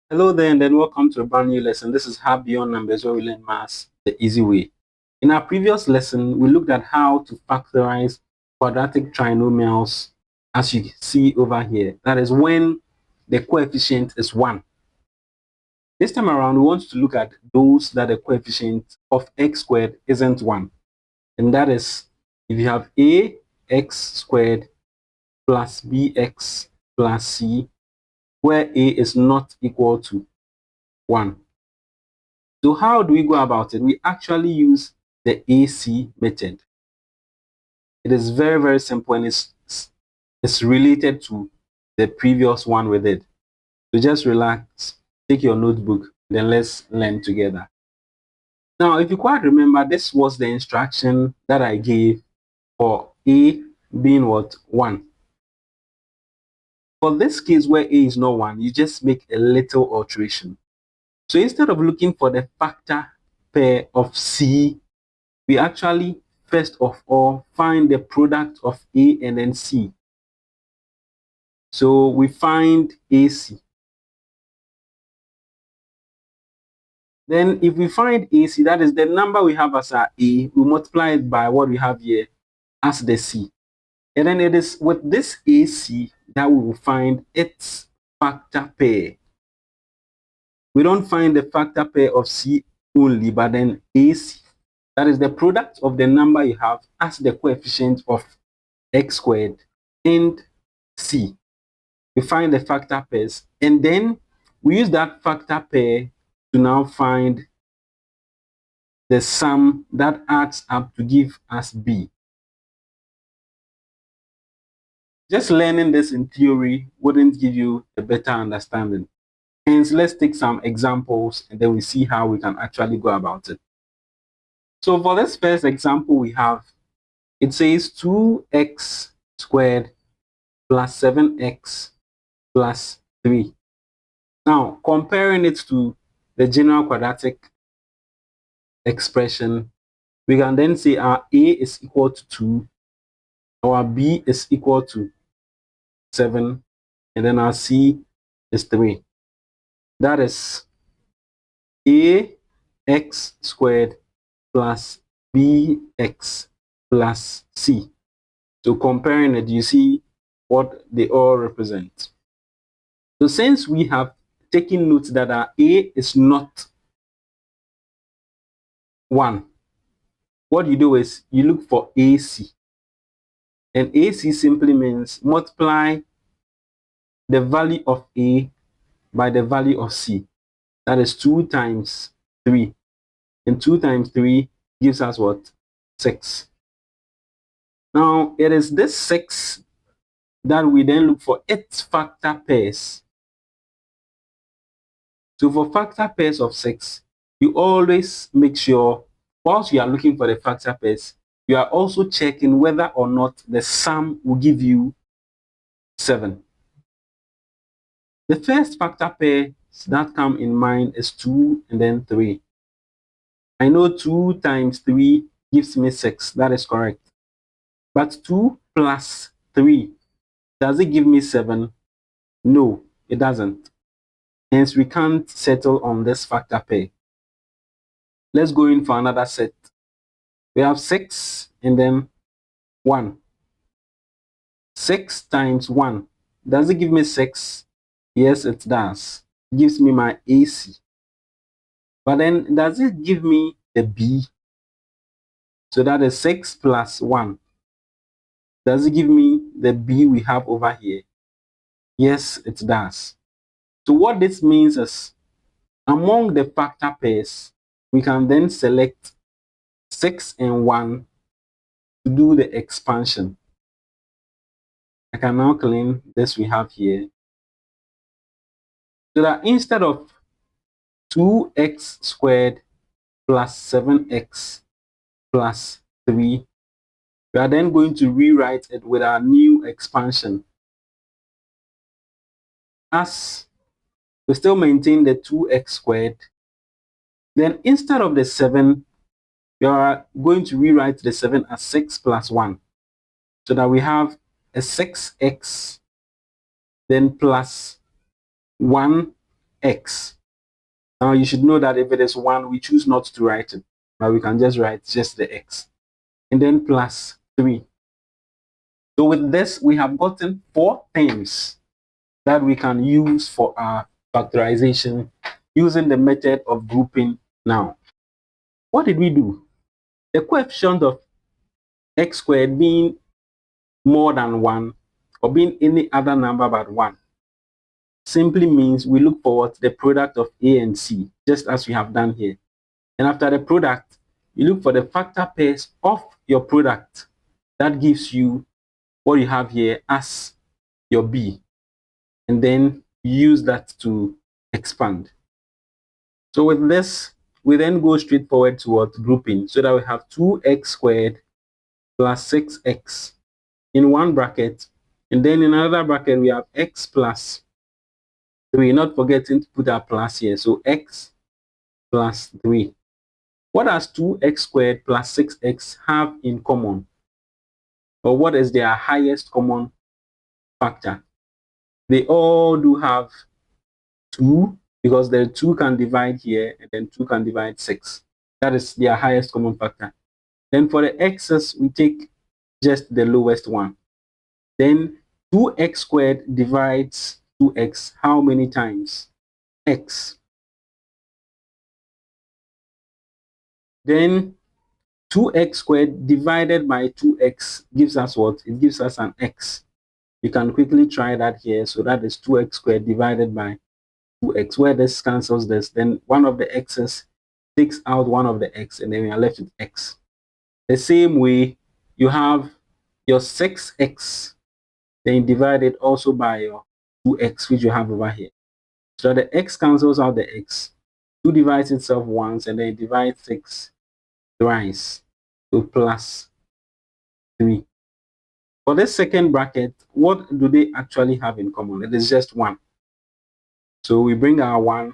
Hello there, and then welcome to a brand new lesson. This is How Beyond Numbers, where we learn maths the easy way. In our previous lesson, we looked at how to factorize quadratic trinomials, as you see over here. That is when the coefficient is 1. This time around, we want to look at those that the coefficient of x squared isn't 1. And that is if you have ax squared plus bx plus c, where a is not equal to 1. So how do we go about it? We actually use the AC method. It is very, very simple, and it's related to the previous one we did. So just relax, take your notebook, then let's learn together. Now, if you quite remember, this was the instruction that I gave for A being what? 1. For this case where A is not 1, you just make a little alteration. So instead of looking for the factor pair of C, we actually first of all find the product of A and then C. So we find AC. Then if we find AC, that is the number we have as our A, we multiply it by what we have here as the C. And then it is with this AC that we will find its factor pair. We don't find the factor pair of C only, but then AC. That is the product of the number you have as the coefficient of x squared and C. We find the factor pairs, and then we use that factor pair to now find the sum that adds up to give us B. Just learning this in theory wouldn't give you a better understanding. Hence, let's take some examples and then we see how we can actually go about it. So for this first example we have, it says 2x squared plus 7x plus 3. Now, comparing it to the general quadratic expression, we can then say our A is equal to 2, our B is equal to 7, and then our C is 3. That is ax squared plus bx plus c. So comparing it, you see what they all represent. So since we have taken note that our A is not 1, what you do is you look for AC. And AC simply means multiply the value of A by the value of C. That is 2 times 3. And 2 times 3 gives us what? 6. Now, it is this 6 that we then look for its factor pairs. So for factor pairs of 6, you always make sure, whilst you are looking for the factor pairs, you are also checking whether or not the sum will give you 7. The first factor pair that come in mind is 2 and then 3. I know 2 times 3 gives me 6. That is correct. But 2 plus 3, does it give me 7? No, it doesn't. Hence, we can't settle on this factor pair. Let's go in for another set. We have 6 and then 1. 6 times 1. Does it give me 6? Yes, it does. It gives me my AC. But then, does it give me the B? So that is 6 plus 1. Does it give me the B we have over here? Yes, it does. So what this means is, among the factor pairs, we can then select 6 and 1 to do the expansion. I can now claim this we have here. So that instead of 2x squared plus 7x plus 3, we are then going to rewrite it with our new expansion. As we still maintain the 2x squared, then instead of the 7, we are going to rewrite the 7 as 6 plus 1, so that we have a 6x, then plus 1x. Now you should know that if it is 1, we choose not to write it, but we can just write just the x. And then plus 3. So with this, we have gotten 4 terms that we can use for our factorization using the method of grouping. Now, what did we do? The coefficient of x squared being more than 1 or being any other number but 1 simply means we look for what the product of a and c, just as we have done here. And after the product, you look for the factor pairs of your product. That gives you what you have here as your b. And then use that to expand. So with this, we then go straight forward towards grouping, so that we have 2x squared plus 6x in one bracket. And then in another bracket, we have x plus 3, not forgetting to put our plus here. So x plus 3. What does 2x squared plus 6x have in common? Or what is their highest common factor? They all do have 2, because the 2 can divide here, and then 2 can divide 6. That is their highest common factor. Then for the x's, we take just the lowest one. Then 2x squared divides 2x how many times? X. Then 2x squared divided by 2x gives us what? It gives us an x. You can quickly try that here. So that is 2x squared divided by 2x. Where this cancels this, then one of the x's takes out one of the x, and then we are left with x. The same way, you have your 6x, then divide it also by your 2x, which you have over here. So the x cancels out the x. 2 divides itself once, and then it divides 6 thrice. So plus 3. For this second bracket, what do they actually have in common? It is just 1. So we bring our 1,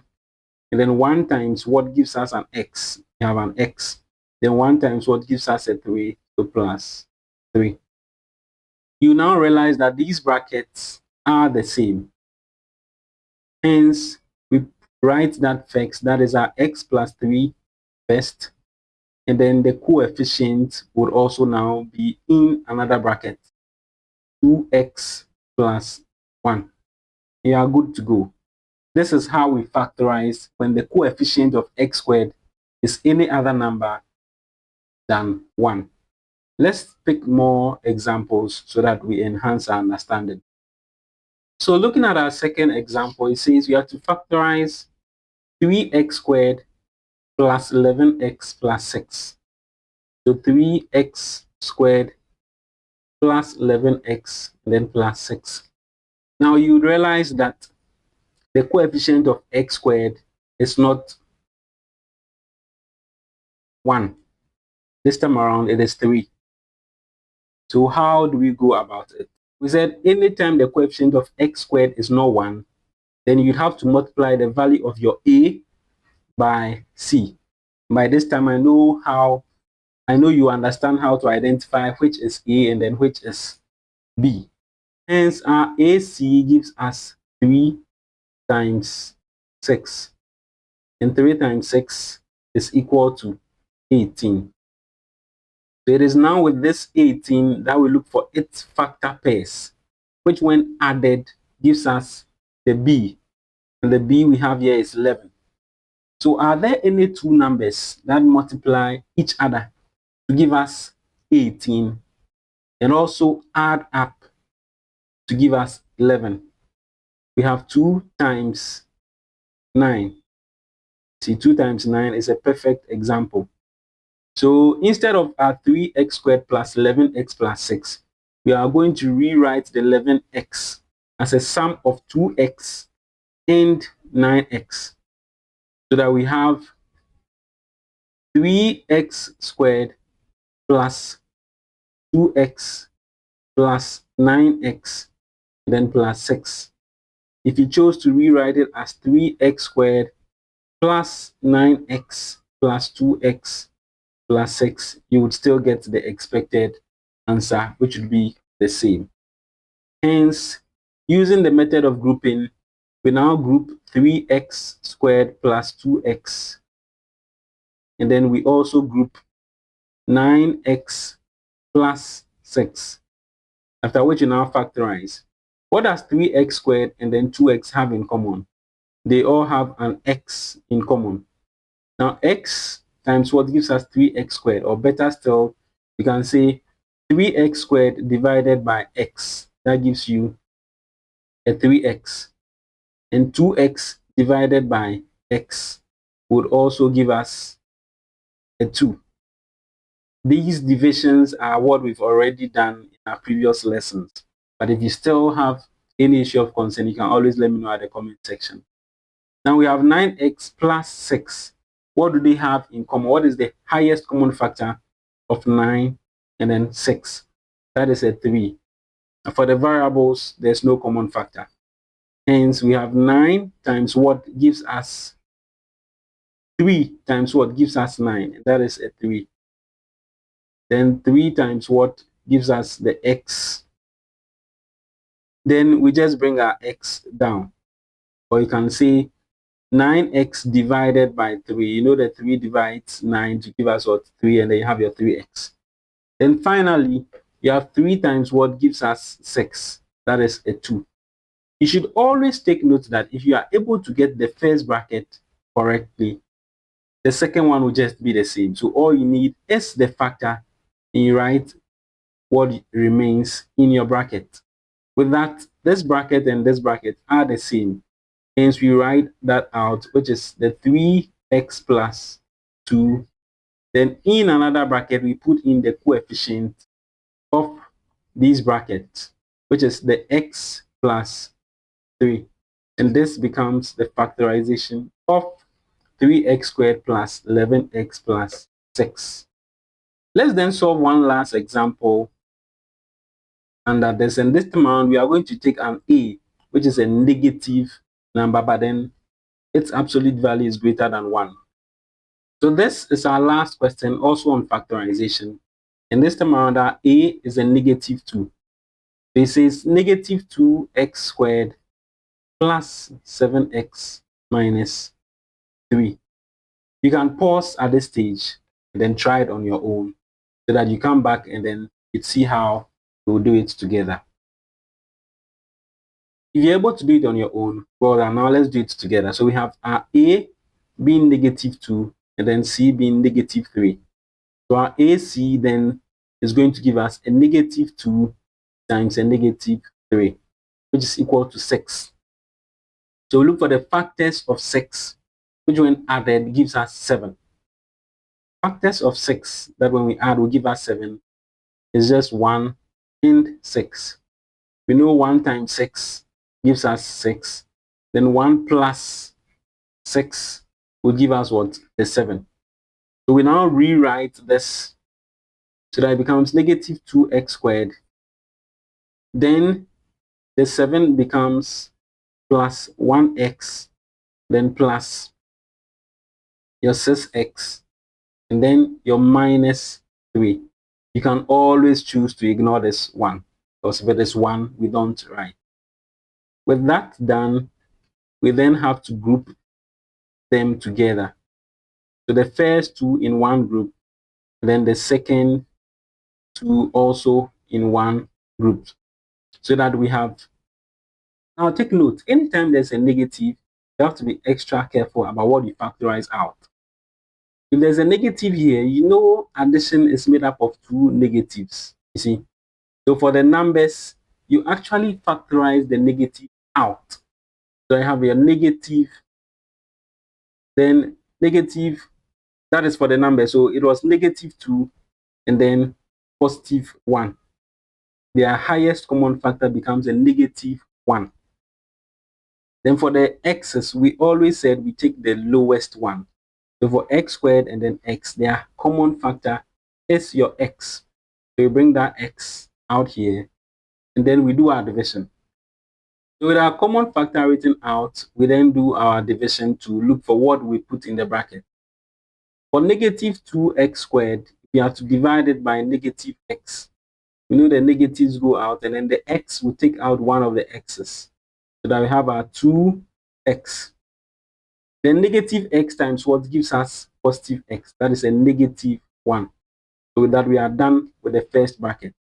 and then 1 times what gives us an x. We have an x. Then 1 times what gives us a 3, so plus 3. You now realize that these brackets are the same. Hence, we write that first, that is our x plus 3 first, and then the coefficient would also now be in another bracket, 2x plus 1. You are good to go. This is how we factorize when the coefficient of x squared is any other number than 1. Let's pick more examples so that we enhance our understanding. So looking at our second example, it says we have to factorize 3x squared plus 11x plus 6. So 3x squared plus 11x, then plus 6. Now you realize that the coefficient of x squared is not 1. This time around, it is 3. So how do we go about it? We said anytime the coefficient of x squared is not 1, then you'd have to multiply the value of your a by c. By this time, I know you understand how to identify which is a and then which is b. Hence, our AC gives us 3 times 6. And 3 times 6 is equal to 18. So it is now with this 18 that we look for its factor pairs, which when added gives us the b. And the b we have here is 11. So are there any two numbers that multiply each other to give us 18 and also add up to give us 11? We have 2 times 9. See, 2 times 9 is a perfect example. So instead of our 3x squared plus 11x plus 6, we are going to rewrite the 11x as a sum of 2x and 9x, so that we have 3x squared plus 2x plus 9x, then plus 6. If you chose to rewrite it as 3x squared plus 9x plus 2x plus 6, you would still get the expected answer, which would be the same. Hence, using the method of grouping, we now group 3x squared plus 2x. And then we also group 9x plus 6. After which you now factorize. What does 3x squared and then 2x have in common? They all have an x in common. Now, x times what gives us 3x squared, or better still, you can say 3x squared divided by x. That gives you a 3x. And 2x divided by x would also give us a 2. These divisions are what we've already done in our previous lessons. But if you still have any issue of concern, you can always let me know at the comment section. Now we have 9x plus 6. What do they have in common? What is the highest common factor of 9 and then 6? That is a 3. And for the variables, there's no common factor. Hence, we have 9 times what gives us 3 times what gives us 9. And that is a 3. Then 3 times what gives us the x. Then we just bring our x down. Or you can say 9x divided by 3. You know that 3 divides 9 to give us what? 3, and then you have your 3x. Then finally, you have 3 times what gives us 6. That is a 2. You should always take note that if you are able to get the first bracket correctly, the second one will just be the same. So all you need is the factor, and you write what remains in your bracket. With that, this bracket and this bracket are the same. Hence, we write that out, which is the 3x plus 2. Then in another bracket, we put in the coefficient of these brackets, which is the x plus 3. And this becomes the factorization of 3x squared plus 11x plus 6. Let's then solve one last example under this. And this time around, we are going to take an a, which is a negative number, but then its absolute value is greater than 1. So this is our last question, also on factorization. And this time around, our a is a negative 2. So it says negative 2x squared plus 7x minus 3. You can pause at this stage and then try it on your own so that you come back and then you see how we'll do it together. If you're able to do it on your own, well, now let's do it together. So we have our a being negative 2 and then c being negative 3. So our AC then is going to give us a negative 2 times a negative 3, which is equal to 6. So we look for the factors of 6, which when added gives us 7. Factors of 6 that when we add will give us 7 is just 1 and 6. We know 1 times 6 gives us 6. Then 1 plus 6 will give us what? The 7. So we now rewrite this so that it becomes negative 2x squared. Then the 7 becomes plus 1x, then plus your 6x, and then your minus 3. You can always choose to ignore this 1, because if it is 1, we don't write. With that done, we then have to group them together. So the first 2 in one group, and then the second 2 also in one group, so that we have. Now take note, anytime there's a negative, you have to be extra careful about what you factorize out. If there's a negative here, you know addition is made up of 2 negatives, you see. So for the numbers, you actually factorize the negative out. So I have a negative, then negative, that is for the number. So it was negative 2 and then positive 1. Their highest common factor becomes a negative 1. Then for the x's, we always said we take the lowest one. So for x squared and then x, their common factor is your x. So we bring that x out here, and then we do our division. So with our common factor written out, we then do our division to look for what we put in the bracket. For negative 2x squared, we have to divide it by negative x. We know the negatives go out, and then the x will take out one of the x's. So that we have our 2x. Then negative x times what gives us positive x. That is a negative 1. So with that, we are done with the first bracket.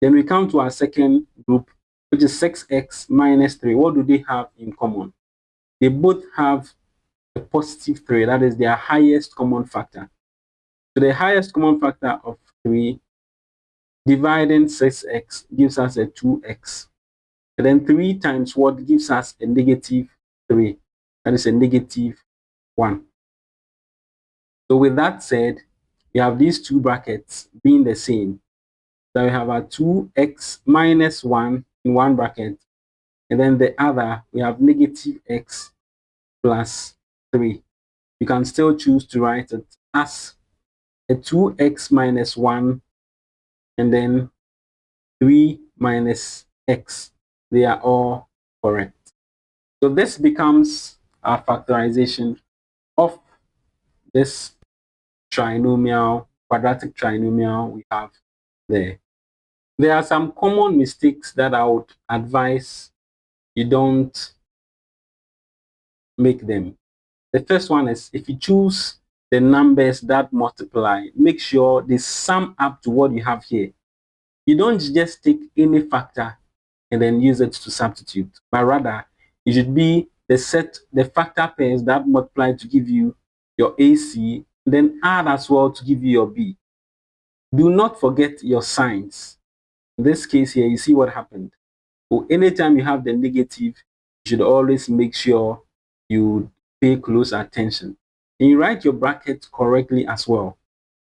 Then we come to our second group, which is 6x minus 3. What do they have in common? They both have a positive 3. That is their highest common factor. So the highest common factor of 3 dividing 6x gives us a 2x. And then 3 times what gives us a negative 3. That is a negative 1. So with that said, we have these two brackets being the same. So we have our 2x minus 1 in one bracket. And then the other, we have negative x plus 3. You can still choose to write it as a 2x minus 1 and then 3 minus x. They are all correct. So this becomes our factorization of this trinomial, quadratic trinomial we have there. There are some common mistakes that I would advise you don't make them. The first one is if you choose the numbers that multiply, make sure they sum up to what you have here. You don't just take any factor and then use it to substitute, but rather it should be the factor pairs that multiply to give you your AC, then add as well to give you your B. Do not forget your signs. In this case here, you see what happened. So anytime you have the negative, you should always make sure you pay close attention. And you write your brackets correctly as well.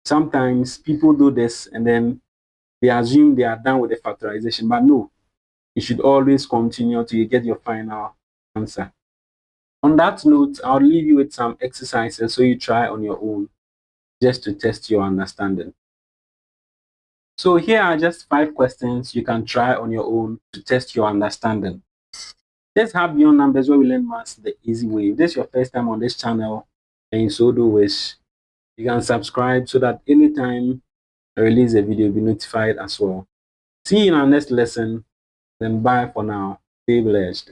Sometimes people do this and then they assume they are done with the factorization, but no, you should always continue till you get your final answer. On that note, I'll leave you with some exercises so you try on your own just to test your understanding. So here are just 5 questions you can try on your own to test your understanding. Let's have beyond numbers where we learn maths the easy way. If this is your first time on this channel and you so do wish, you can subscribe so that anytime I release a video, you'll be notified as well. See you in our next lesson. Then bye for now. Stay blessed.